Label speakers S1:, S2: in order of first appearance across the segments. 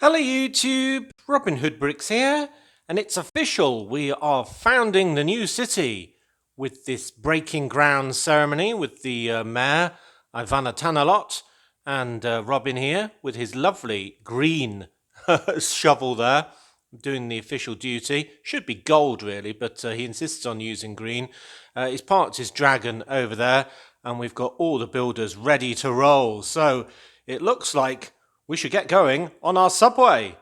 S1: Hello YouTube, Robin Hood Bricks here, and it's official, we are founding the new city with this breaking ground ceremony with the mayor, Ivana Tanalot, and Robin here with his lovely green shovel there, doing the official duty. Should be gold really, but he insists on using green. He's parked his dragon over there, and we've got all the builders ready to roll, so it looks like we should get going on our subway.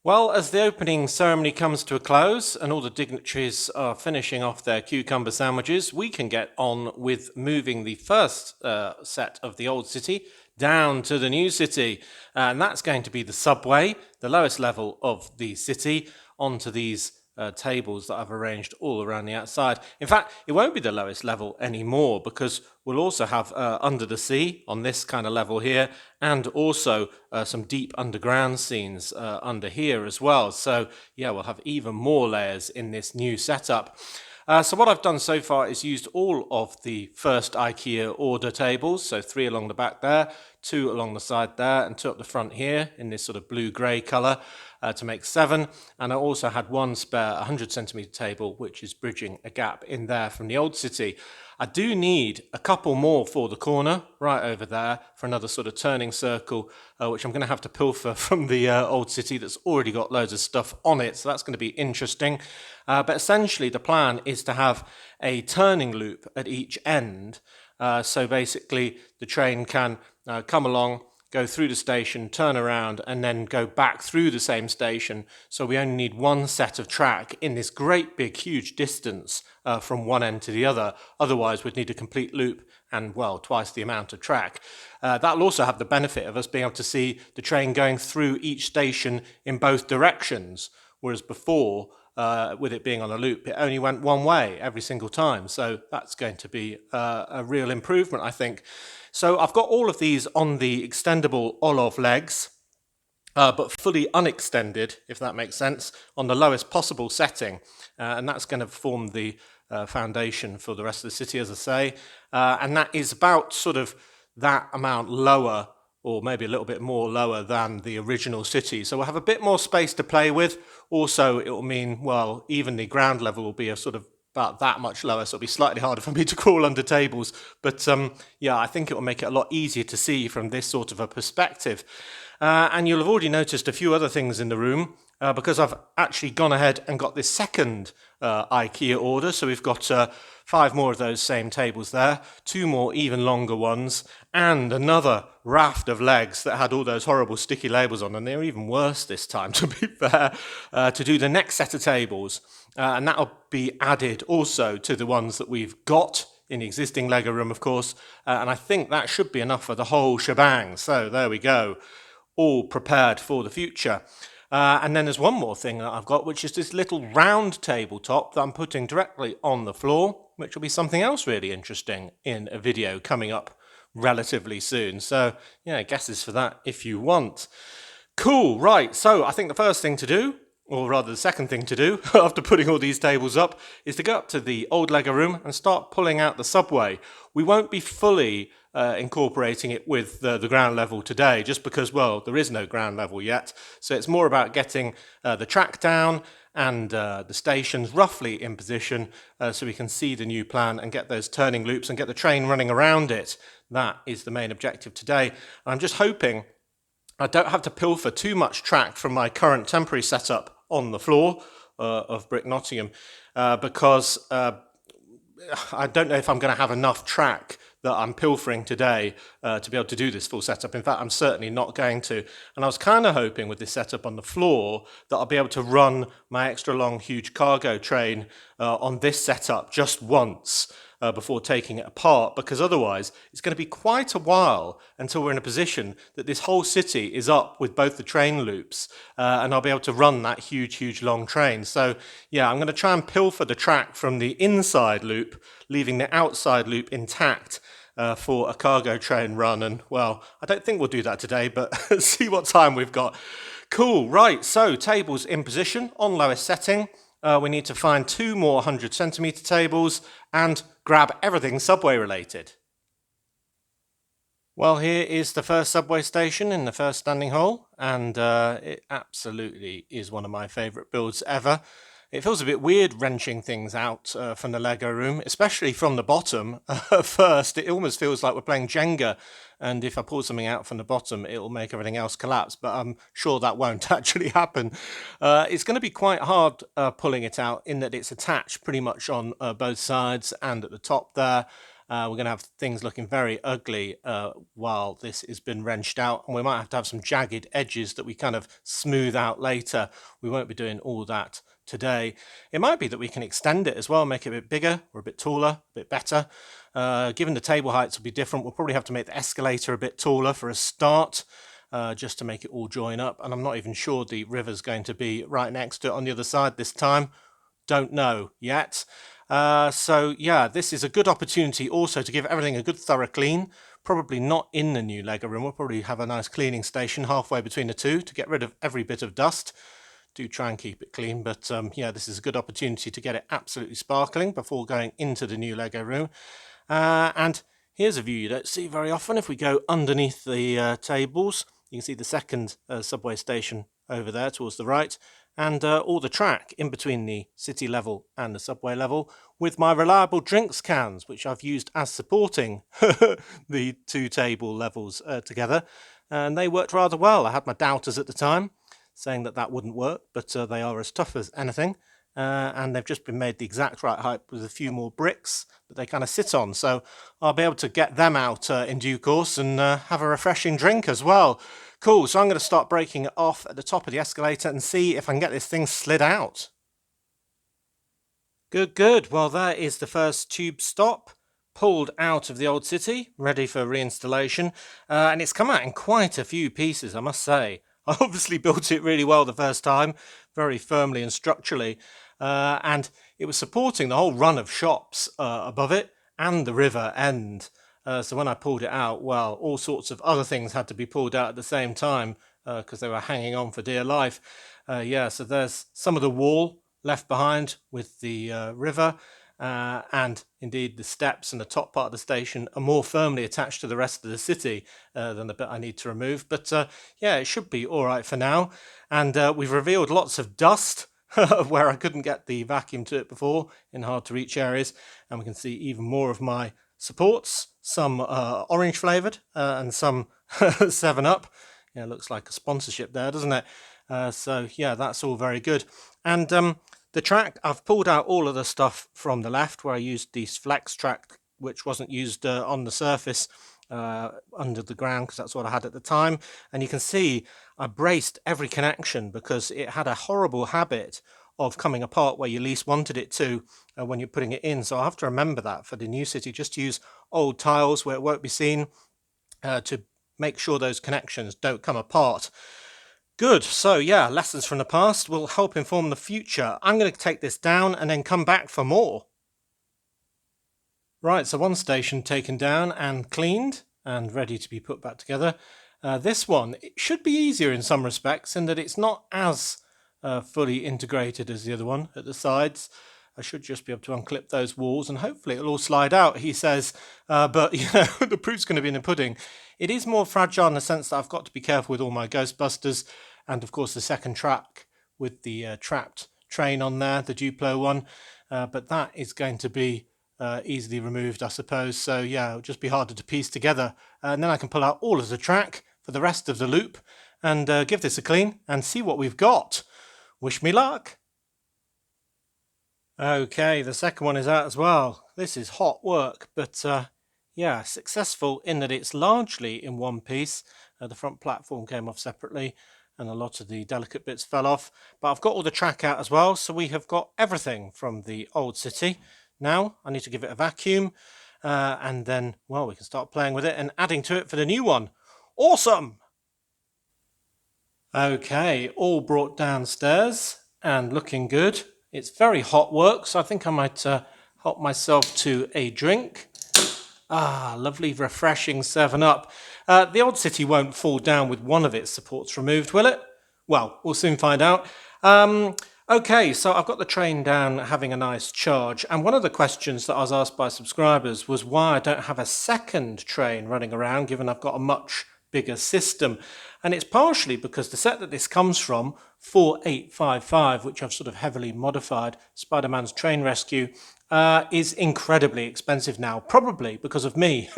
S1: Well, as the opening ceremony comes to a close and all the dignitaries are finishing off their cucumber sandwiches, we can get on with moving the first set of the old city down to the new city. And that's going to be the subway, the lowest level of the city, onto these tables that I've arranged all around the outside. In fact, it won't be the lowest level anymore because we'll also have under the sea on this kind of level here, and also some deep underground scenes under here as well. So yeah, we'll have even more layers in this new setup. So what I've done so far is used all of the first IKEA order tables, so 3 along the back there, 2 along the side there, and 2 up the front here in this sort of blue-grey colour to make 7. And I also had 1 spare 100cm table, which is bridging a gap in there from the old city. I do need a couple more for the corner, right over there, for another sort of turning circle, which I'm going to have to pilfer from the old city that's already got loads of stuff on it, so that's going to be interesting. But essentially the plan is to have a turning loop at each end, so basically the train can come along, go through the station, turn around, and then go back through the same station. So we only need one set of track in this great big huge distance from one end to the other. Otherwise we'd need a complete loop and, well, twice the amount of track. That'll also have the benefit of us being able to see the train going through each station in both directions, whereas before, with it being on a loop, it only went one way every single time. So that's going to be a real improvement, I think. So I've got all of these on the extendable Orlov legs, but fully unextended, if that makes sense, on the lowest possible setting. And that's going to form the foundation for the rest of the city, as I say. And that is about sort of that amount lower, or maybe a little bit more lower than the original city. So we'll have a bit more space to play with. Also, it will mean, well, even the ground level will be a sort of about that much lower, so it'll be slightly harder for me to crawl under tables. But yeah, I think it will make it a lot easier to see from this sort of a perspective. And you'll have already noticed a few other things in the room, because I've actually gone ahead and got this second IKEA order. So we've got 5 more of those same tables there, 2 more even longer ones, and another raft of legs that had all those horrible sticky labels on, and they were even worse this time, to be fair, to do the next set of tables. And that'll be added also to the ones that we've got in the existing Lego room, of course, and I think that should be enough for the whole shebang. So there we go, all prepared for the future. And then there's one more thing that I've got, which is this little round tabletop that I'm putting directly on the floor, which will be something else really interesting in a video coming up relatively soon. So yeah, guesses for that if you want. Cool, right, so I think the first thing to do, or rather the second thing to do, after putting all these tables up, is to go up to the old Lego room and start pulling out the subway. We won't be fully incorporating it with the ground level today, just because, well, there is no ground level yet. So it's more about getting the track down and the stations roughly in position so we can see the new plan and get those turning loops and get the train running around it. That is the main objective today. I'm just hoping I don't have to pilfer too much track from my current temporary setup on the floor of Brick Nottingham, because I don't know if I'm going to have enough track that I'm pilfering today to be able to do this full setup. In fact, I'm certainly not going to. And I was kind of hoping with this setup on the floor that I'll be able to run my extra long, huge cargo train on this setup just once before taking it apart, because otherwise it's going to be quite a while until we're in a position that this whole city is up with both the train loops and I'll be able to run that huge long train. So yeah, I'm going to try and pilfer the track from the inside loop, leaving the outside loop intact for a cargo train run. And well, I don't think we'll do that today, but see what time we've got. Cool, right, so tables in position on lowest setting. We need to find 2 more 100cm tables and grab everything subway related. Well, here is the first subway station in the first standing hole, and it absolutely is one of my favourite builds ever. It feels a bit weird wrenching things out from the Lego room, especially from the bottom. At first, it almost feels like we're playing Jenga, and if I pull something out from the bottom, it'll make everything else collapse, but I'm sure that won't actually happen. It's going to be quite hard pulling it out in that it's attached pretty much on both sides and at the top there. We're going to have things looking very ugly while this has been wrenched out, and we might have to have some jagged edges that we kind of smooth out later. We won't be doing all that today. It might be that we can extend it as well, make it a bit bigger or a bit taller, a bit better. Given the table heights will be different, we'll probably have to make the escalator a bit taller for a start. Just to make it all join up, and I'm not even sure the river's going to be right next to it on the other side this time. Don't know yet. So yeah, this is a good opportunity also to give everything a good thorough clean. Probably not in the new Lego room. We'll probably have a nice cleaning station halfway between the two to get rid of every bit of dust. Do try and keep it clean, but yeah, this is a good opportunity to get it absolutely sparkling before going into the new Lego room. And here's a view you don't see very often. If we go underneath the tables, you can see the second subway station over there towards the right, and all the track in between the city level and the subway level with my reliable drinks cans, which I've used as supporting the two table levels together, and they worked rather well. I had my doubters at the time saying that that wouldn't work, but they are as tough as anything, and they've just been made the exact right height with a few more bricks that they kind of sit on, so I'll be able to get them out in due course and have a refreshing drink as well. Cool, so I'm going to start breaking it off at the top of the escalator and see if I can get this thing slid out. Good. Well, there is the first tube stop, pulled out of the old city, ready for reinstallation, and it's come out in quite a few pieces, I must say. I obviously built it really well the first time, very firmly and structurally, and it was supporting the whole run of shops above it and the river end. So when I pulled it out, well, all sorts of other things had to be pulled out at the same time because they were hanging on for dear life. Yeah, so there's some of the wall left behind with the river, and indeed the steps and the top part of the station are more firmly attached to the rest of the city than the bit I need to remove. But yeah, it should be all right for now. And we've revealed lots of dust where I couldn't get the vacuum to it before in hard to reach areas, and we can see even more of my supports, some orange flavoured and some 7-Up. Yeah, looks like a sponsorship there, doesn't it? So yeah, that's all very good. And the track, I've pulled out all of the stuff from the left where I used this flex track, which wasn't used on the surface under the ground, because that's what I had at the time. And you can see I braced every connection because it had a horrible habit of coming apart where you least wanted it to when you're putting it in. So I have to remember that for the new city, just use old tiles where it won't be seen to make sure those connections don't come apart. Good. So yeah, lessons from the past will help inform the future. I'm going to take this down and then come back for more. Right, so one station taken down and cleaned and ready to be put back together. This one, it should be easier in some respects in that it's not as fully integrated as the other one at the sides. I should just be able to unclip those walls and hopefully it'll all slide out, he says. But, you know, the proof's going to be in the pudding. It is more fragile in the sense that I've got to be careful with all my Ghostbusters and, of course, the second track with the trapped train on there, the Duplo one. But that is going to be easily removed, I suppose. So, yeah, it'll just be harder to piece together. And then I can pull out all of the track for the rest of the loop and give this a clean and see what we've got. Wish me luck. Okay, the second one is out as well. This is hot work, but yeah, successful in that it's largely in one piece. The front platform came off separately and a lot of the delicate bits fell off, but I've got all the track out as well, so we have got everything from the old city. Now I need to give it a vacuum and then, well, we can start playing with it and adding to it for the new one. Awesome! Okay, all brought downstairs and looking good. It's very hot work, so I think I might help myself to a drink. Ah, lovely, refreshing 7-Up. The old city won't fall down with one of its supports removed, will it? Well, we'll soon find out. Okay, so I've got the train down having a nice charge, and one of the questions that I was asked by subscribers was why I don't have a second train running around, given I've got a much bigger system. And it's partially because the set that this comes from, 4855, which I've sort of heavily modified, Spider-Man's Train Rescue, is incredibly expensive now, probably because of me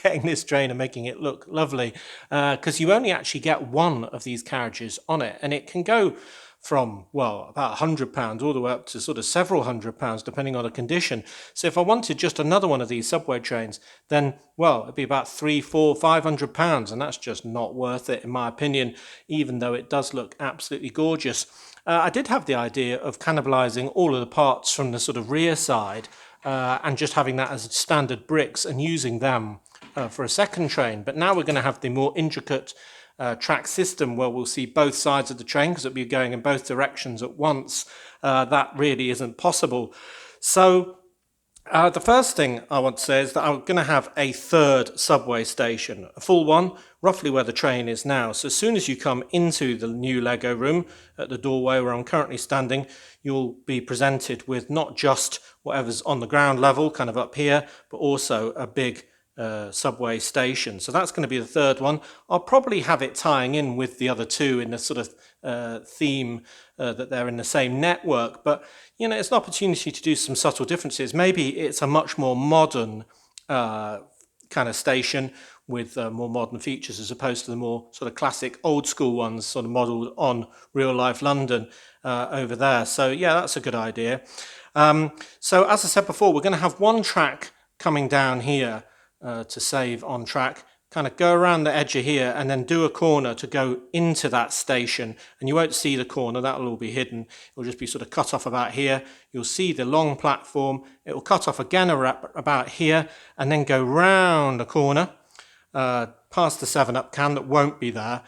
S1: getting this train and making it look lovely, because you only actually get one of these carriages on it, and it can go from, well, about £100 all the way up to sort of several £100, depending on the condition. So if I wanted just another one of these subway trains, then, well, it'd be about £300, £400, £500, and that's just not worth it, in my opinion, even though it does look absolutely gorgeous. I did have the idea of cannibalizing all of the parts from the sort of rear side and just having that as standard bricks and using them for a second train. But now we're going to have the more intricate track system where we'll see both sides of the train because it'll be going in both directions at once. That really isn't possible. So the first thing I want to say is that I'm going to have a third subway station, a full one, roughly where the train is now. So as soon as you come into the new Lego room at the doorway where I'm currently standing, you'll be presented with not just whatever's on the ground level, kind of up here, but also a big subway station. So that's going to be the third one. I'll probably have it tying in with the other two in the sort of theme that they're in the same network. But, you know, it's an opportunity to do some subtle differences. Maybe it's a much more modern kind of station with more modern features as opposed to the more sort of classic old school ones sort of modelled on real life London over there. So, yeah, that's a good idea. So, as I said before, we're going to have one track coming down here to save on track, kind of go around the edge of here and then do a corner to go into that station, and you won't see the corner, that'll all be hidden. It'll just be sort of cut off about here. You'll see the long platform, it will cut off again about here and then go round a corner past the 7-Up can that won't be there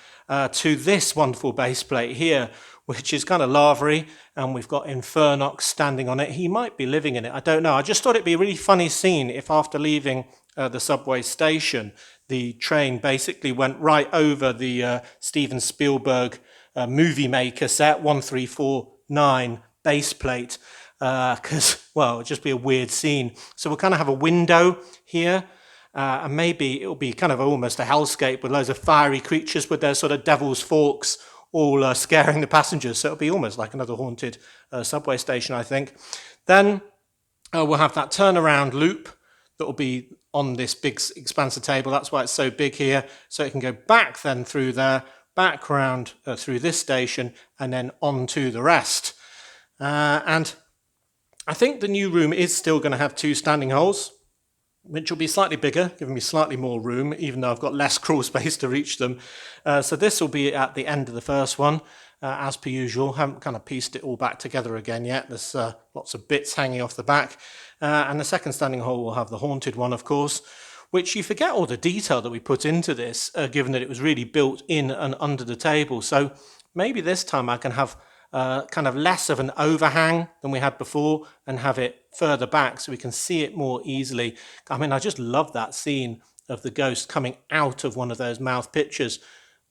S1: to this wonderful base plate here, which is kind of lavery, and we've got Infernox standing on it. He might be living in it, I don't know. I just thought it'd be a really funny scene if after leaving the subway station, the train basically went right over the Steven Spielberg movie maker set 1349 base plate, because, well, it'd just be a weird scene. So we'll kind of have a window here, and maybe it'll be kind of almost a hellscape with loads of fiery creatures with their sort of devil's forks all scaring the passengers. So it'll be almost like another haunted subway station, I think. Then we'll have that turnaround loop that will be on this big expansive table. That's why it's so big here. So it can go back then through there, back round through this station, and then on to the rest. And I think the new room is still going to have two standing holes, which will be slightly bigger, giving me slightly more room, even though I've got less crawl space to reach them. So this will be at the end of the first one, as per usual. Haven't kind of pieced it all back together again yet. There's lots of bits hanging off the back. And the second standing hole will have the haunted one, of course, which you forget all the detail that we put into this, given that it was really built in and under the table. So maybe this time I can have kind of less of an overhang than we had before and have it further back so we can see it more easily. I mean, I just love that scene of the ghost coming out of one of those mouth pictures.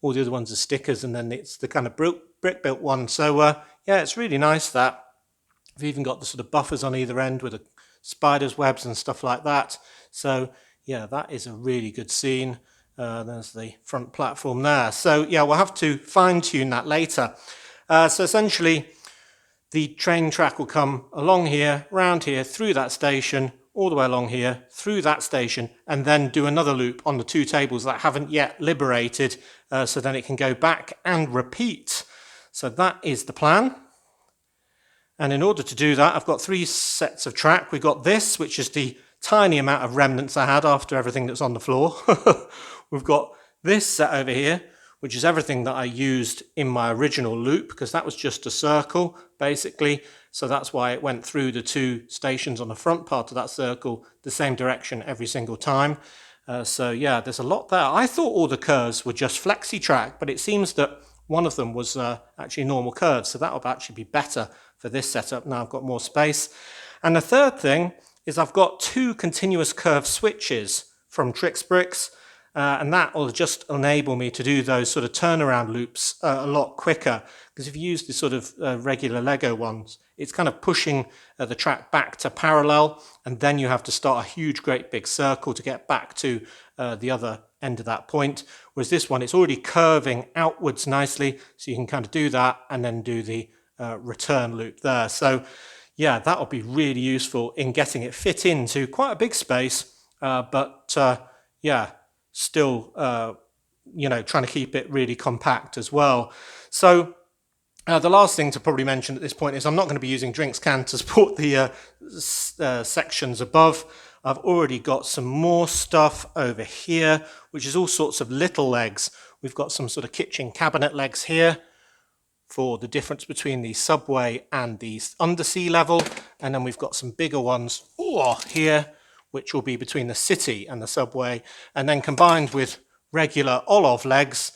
S1: All the other ones are stickers, and then it's the kind of brick built one. So yeah, it's really nice that we've even got the sort of buffers on either end with the spider's webs and stuff like that. So yeah, that is a really good scene. There's the front platform there. So yeah, we'll have to fine tune that later. So essentially, the train track will come along here, round here, through that station, all the way along here, through that station, and then do another loop on the two tables that haven't yet liberated, so then it can go back and repeat. So that is the plan. And in order to do that, I've got three sets of track. We've got this, which is the tiny amount of remnants I had after everything that's on the floor. We've got this set over here, which is everything that I used in my original loop, because that was just a circle, basically. So that's why it went through the two stations on the front part of that circle, the same direction every single time. So yeah, there's a lot there. I thought all the curves were just flexi track, but it seems that one of them was actually normal curves. So that'll actually be better for this setup. Now I've got more space. And the third thing is I've got two continuous curve switches from Trix Bricks. and that will just enable me to do those sort of turnaround loops a lot quicker. Because if you use the sort of regular Lego ones, it's kind of pushing the track back to parallel, and then you have to start a huge, great big circle to get back to the other end of that point. Whereas this one, it's already curving outwards nicely, so you can kind of do that and then do the return loop there. So yeah, that'll be really useful in getting it fit into quite a big space, but yeah, still, trying to keep it really compact as well. So the last thing to probably mention at this point is I'm not going to be using Drinkscan to support the sections above. I've already got some more stuff over here, which is all sorts of little legs. We've got some sort of kitchen cabinet legs here for the difference between the subway and the undersea level. And then we've got some bigger ones here, which will be between the city and the subway. And then combined with regular Olov legs,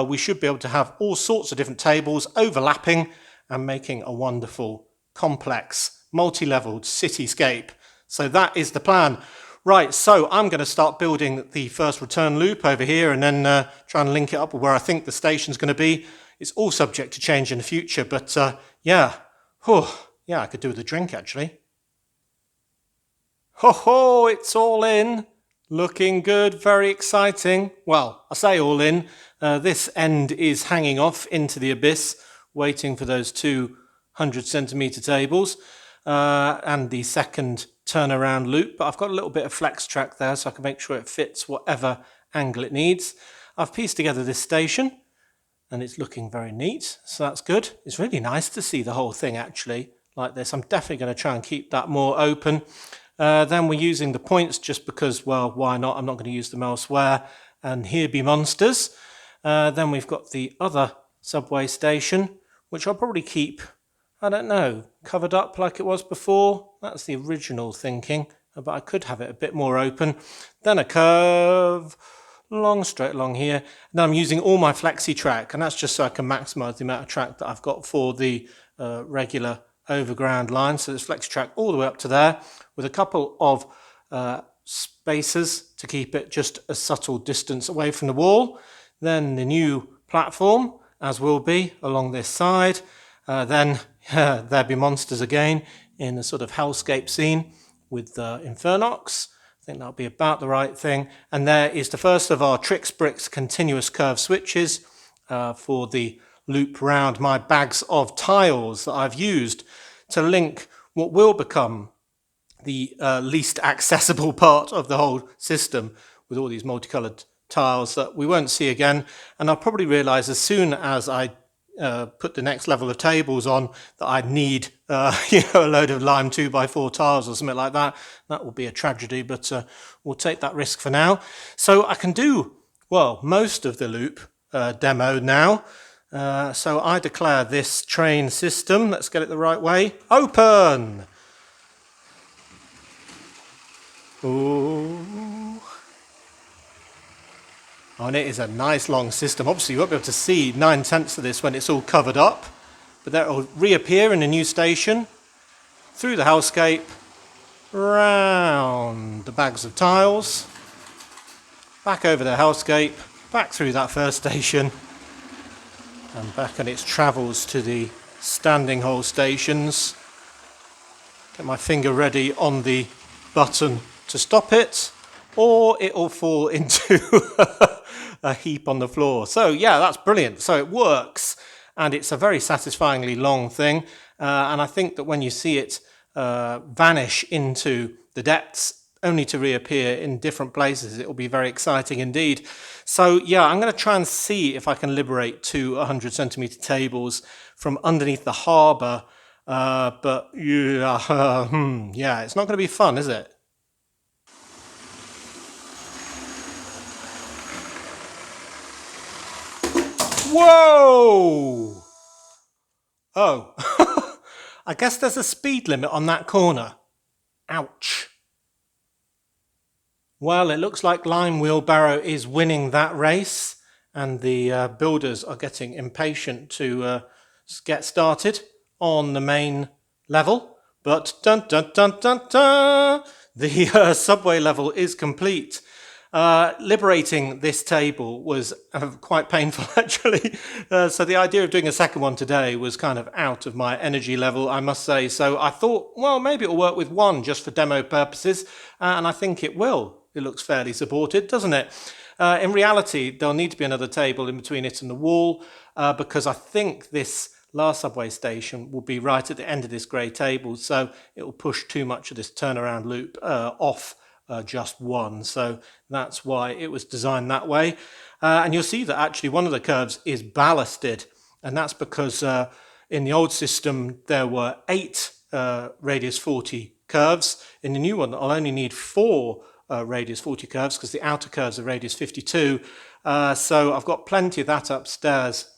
S1: we should be able to have all sorts of different tables overlapping and making a wonderful, complex, multi-leveled cityscape. So that is the plan. Right, so I'm going to start building the first return loop over here and then try and link it up with where I think the station's going to be. It's all subject to change in the future, but yeah, I could do with a drink actually. Ho, it's all in. Looking good, very exciting. Well, I say all in. This end is hanging off into the abyss, waiting for those 200 centimetre tables and the second turnaround loop. But I've got a little bit of flex track there so I can make sure it fits whatever angle it needs. I've pieced together this station and it's looking very neat, so that's good. It's really nice to see the whole thing actually like this. I'm definitely going to try and keep that more open. Then we're using the points just because, well, why not? I'm not going to use them elsewhere. And here be monsters. Then we've got the other subway station, which I'll probably keep, I don't know, covered up like it was before. That's the original thinking, but I could have it a bit more open. Then a curve, long straight along here. And then I'm using all my flexi track, and that's just so I can maximize the amount of track that I've got for the regular overground line. So there's flexi track all the way up to there with a couple of spacers to keep it just a subtle distance away from the wall. Then the new platform, as will be, along this side. Then there be monsters again in a sort of hellscape scene with Infernox. I think that'll be about the right thing. And there is the first of our Trix Bricks continuous curve switches for the loop round my bags of tiles that I've used to link what will become the least accessible part of the whole system with all these multicolored tiles that we won't see again. And I'll probably realize as soon as I put the next level of tables on that I need a load of lime 2x4 tiles or something like that. That will be a tragedy, but we'll take that risk for now. So I can do, well, most of the loop demo now. So I declare this train system, let's get it the right way, open! Ooh. Oh, and it is a nice long system. Obviously you won't be able to see 9/10 of this when it's all covered up, but that will reappear in a new station, through the hellscape, round the bags of tiles, back over the hellscape, back through that first station, and back on its travels to the standing hole stations. Get my finger ready on the button to stop it, or it will fall into a heap on the floor. So yeah, that's brilliant. So it works, and it's a very satisfyingly long thing. And I think that when you see it vanish into the depths, only to reappear in different places, it will be very exciting indeed. So yeah, I'm going to try and see if I can liberate 2 100 centimetre tables from underneath the harbour. But yeah, it's not going to be fun, is it? Whoa! Oh, I guess there's a speed limit on that corner. Ouch. Well, it looks like Lime Wheelbarrow is winning that race, and the builders are getting impatient to get started on the main level. But dun dun dun dun dun, the subway level is complete. Liberating this table was quite painful, actually. So the idea of doing a second one today was kind of out of my energy level, I must say. So I thought, well, maybe it'll work with one just for demo purposes, and I think it will. It looks fairly supported, doesn't it? In reality, there'll need to be another table in between it and the wall, because I think this last subway station will be right at the end of this grey table, so it will push too much of this turnaround loop off just one. So that's why it was designed that way. And you'll see that actually one of the curves is ballasted, and that's because in the old system there were 8 radius 40 curves. In the new one, I'll only need 4 radius 40 curves because the outer curves are radius 52. So I've got plenty of that upstairs.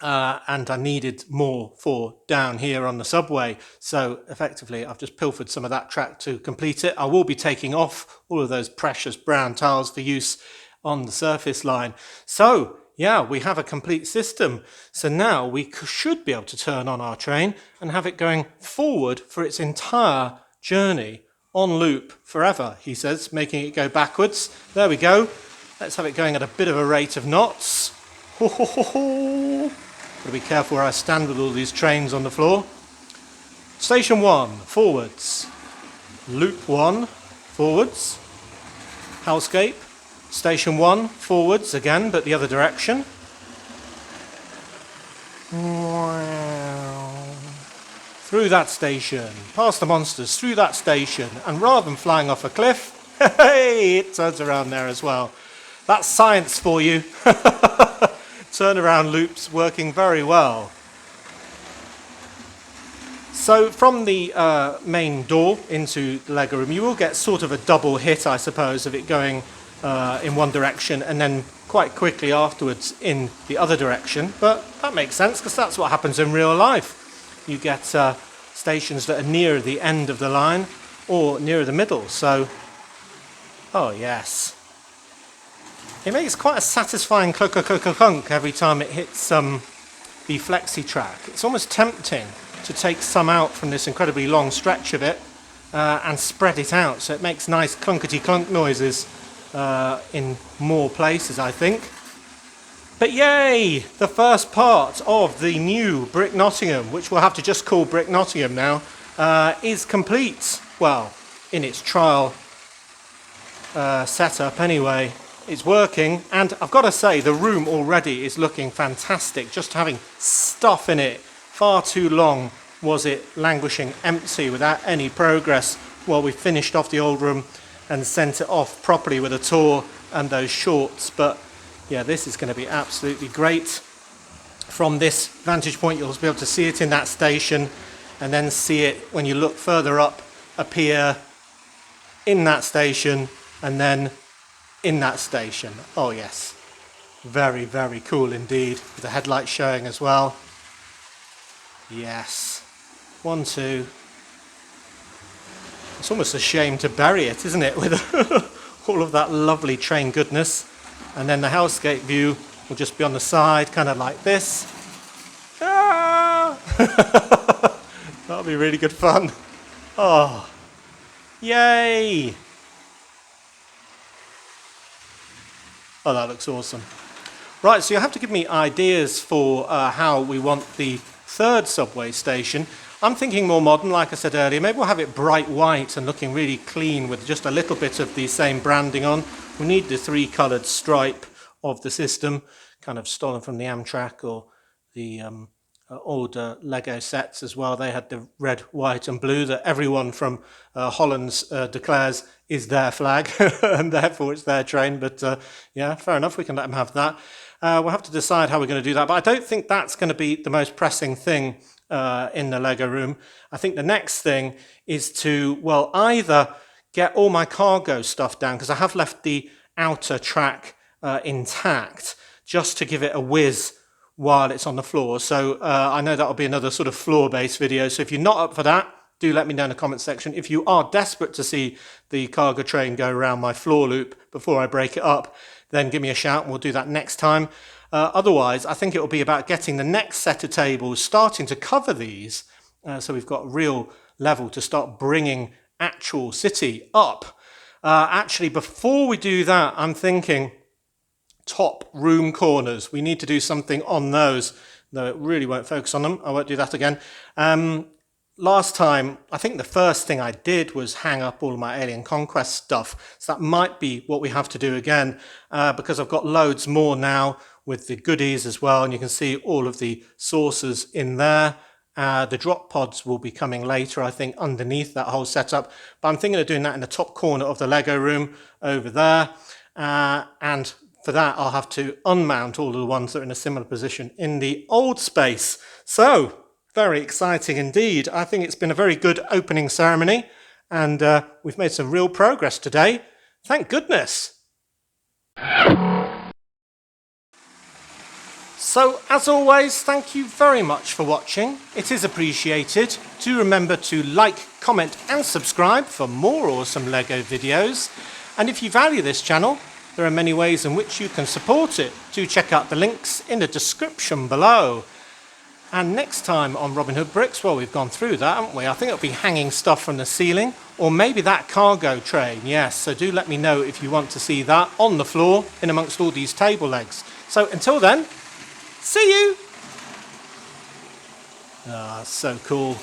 S1: And I needed more for down here on the subway. So effectively, I've just pilfered some of that track to complete it. I will be taking off all of those precious brown tiles for use on the surface line. So yeah, we have a complete system. So now we should be able to turn on our train and have it going forward for its entire journey on loop forever, he says, making it go backwards. There we go. Let's have it going at a bit of a rate of knots. Ho, ho, ho, ho. Got to be careful where I stand with all these trains on the floor. Station 1, forwards. Loop 1, forwards. Hellscape. Station 1, forwards again, but the other direction. Through that station, past the monsters, through that station, and rather than flying off a cliff, hey, it turns around there as well. That's science for you. Turnaround loops working very well. So from the main door into the Lego room, you will get sort of a double hit, I suppose, of it going in one direction and then quite quickly afterwards in the other direction. But that makes sense because that's what happens in real life. You get stations that are near the end of the line or nearer the middle. So, oh yes. It makes quite a satisfying clunk every time it hits the flexi track. It's almost tempting to take some out from this incredibly long stretch of it and spread it out, so it makes nice clunkety clunk noises in more places, I think. But yay! The first part of the new Brick Nottingham, which we'll have to just call Brick Nottingham now, is complete. Well, in its trial setup anyway. It's working, and I've got to say the room already is looking fantastic, just having stuff in it. Far too long was it languishing empty without any progress while we finished off the old room and sent it off properly with a tour and those shorts. But yeah, this is going to be absolutely great. From this vantage point you'll be able to see it in that station and then see it when you look further up appear in that station and then in that station. Oh yes, very, very cool indeed, with the headlights showing as well. Yes, 1, 2. It's almost a shame to bury it, isn't it, with all of that lovely train goodness. And then the Hellscape view will just be on the side, kind of like this. Ah! That'll be really good fun. Oh, yay! Oh, that looks awesome. Right, so you have to give me ideas for how we want the third subway station. I'm thinking more modern, like I said earlier. Maybe we'll have it bright white and looking really clean with just a little bit of the same branding on. We need the 3-coloured stripe of the system, kind of stolen from the Amtrak or the older Lego sets as well. They had the red, white and blue that everyone from Holland's declares is their flag and therefore it's their train. But yeah, fair enough, we can let them have that. We'll have to decide how we're going to do that, but I don't think that's going to be the most pressing thing in the Lego room. I think the next thing is to, well, either get all my cargo stuff down, because I have left the outer track intact just to give it a whiz while it's on the floor. So I know that'll be another sort of floor-based video. So if you're not up for that, do let me know in the comment section. If you are desperate to see the cargo train go around my floor loop before I break it up, then give me a shout and we'll do that next time. Otherwise, I think it will be about getting the next set of tables, starting to cover these, so we've got real level to start bringing actual city up. Actually, before we do that, I'm thinking top room corners. We need to do something on those, though it really won't focus on them. I won't do that again. Last time, I think the first thing I did was hang up all of my Alien Conquest stuff. So that might be what we have to do again, because I've got loads more now with the goodies as well. And you can see all of the saucers in there. The drop pods will be coming later, I think, underneath that whole setup. But I'm thinking of doing that in the top corner of the Lego room over there. And for that, I'll have to unmount all of the ones that are in a similar position in the old space. So, very exciting indeed. I think it's been a very good opening ceremony, and we've made some real progress today. Thank goodness. So, as always, thank you very much for watching. It is appreciated. Do remember to like, comment and subscribe for more awesome Lego videos. And if you value this channel, there are many ways in which you can support it. Do check out the links in the description below. And next time on Robin Hood Bricks, well, we've gone through that, haven't we? I think it'll be hanging stuff from the ceiling, or maybe that cargo train, yes. So do let me know if you want to see that on the floor in amongst all these table legs. So until then, see you! Ah, so cool.